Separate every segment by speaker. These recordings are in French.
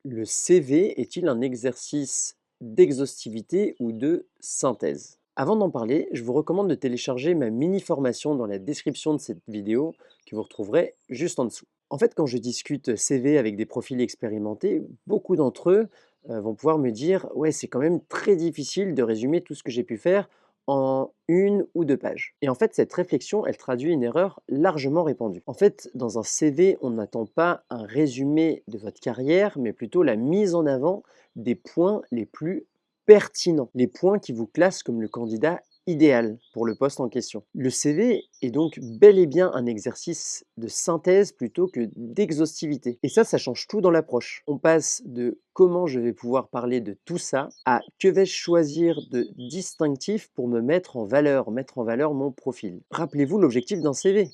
Speaker 1: Le CV est-il un exercice d'exhaustivité ou de synthèse? Avant d'en parler, je vous recommande de télécharger ma mini-formation dans la description de cette vidéo que vous retrouverez juste en dessous. En fait, quand je discute CV avec des profils expérimentés, beaucoup d'entre eux vont pouvoir me dire: ouais, c'est quand même très difficile de résumer tout ce que j'ai pu faire en une ou deux pages. Et en fait, cette réflexion, elle traduit une erreur largement répandue. En fait, dans un CV, on n'attend pas un résumé de votre carrière, mais plutôt la mise en avant des points les plus pertinents, les points qui vous classent comme le candidat idéal pour le poste en question. Le CV est donc bel et bien un exercice de synthèse plutôt que d'exhaustivité. Et ça change tout dans l'approche. On passe de comment je vais pouvoir parler de tout ça à que vais-je choisir de distinctif pour me mettre en valeur mon profil. Rappelez-vous l'objectif d'un CV.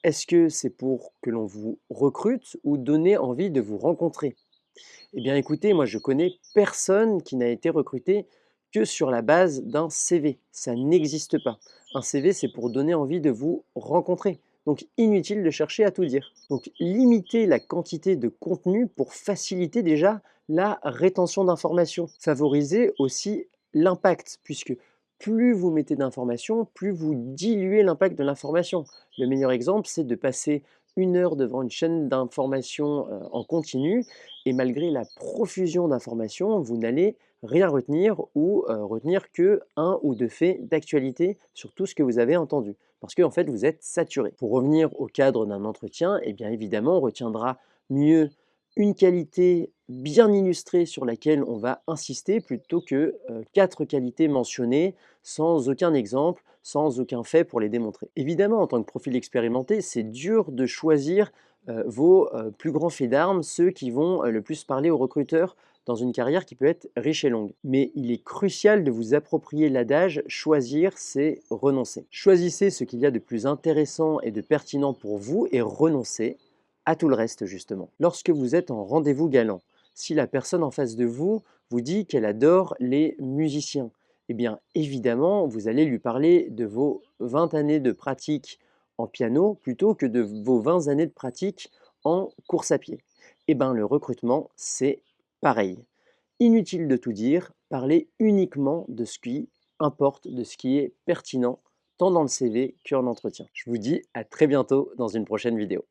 Speaker 1: Est-ce que c'est pour que l'on vous recrute ou donner envie de vous rencontrer? Eh bien écoutez, moi je connais personne qui n'a été recruté que sur la base d'un CV. Ça n'existe pas. Un CV, c'est pour donner envie de vous rencontrer. Donc inutile de chercher à tout dire. Donc limitez la quantité de contenu pour faciliter déjà la rétention d'informations. Favorisez aussi l'impact, puisque plus vous mettez d'informations, plus vous diluez l'impact de l'information. Le meilleur exemple, c'est de passer une heure devant une chaîne d'information en continu et malgré la profusion d'informations, vous n'allez rien retenir ou retenir que un ou deux faits d'actualité sur tout ce que vous avez entendu. Parce qu'en fait, vous êtes saturé. Pour revenir au cadre d'un entretien, eh bien évidemment, on retiendra mieux une qualité bien illustrée sur laquelle on va insister plutôt que quatre qualités mentionnées sans aucun exemple, sans aucun fait pour les démontrer. Évidemment, en tant que profil expérimenté, c'est dur de choisir vos plus grands faits d'armes, ceux qui vont le plus parler aux recruteurs dans une carrière qui peut être riche et longue. Mais il est crucial de vous approprier l'adage choisir, c'est renoncer. Choisissez ce qu'il y a de plus intéressant et de pertinent pour vous et renoncez à tout le reste, justement. Lorsque vous êtes en rendez-vous galant, si la personne en face de vous vous dit qu'elle adore les musiciens, eh bien évidemment, vous allez lui parler de vos 20 années de pratique en piano plutôt que de vos 20 années de pratique en course à pied. Eh bien, le recrutement, c'est pareil. Inutile de tout dire, parlez uniquement de ce qui importe, de ce qui est pertinent, tant dans le CV qu'en entretien. Je vous dis à très bientôt dans une prochaine vidéo.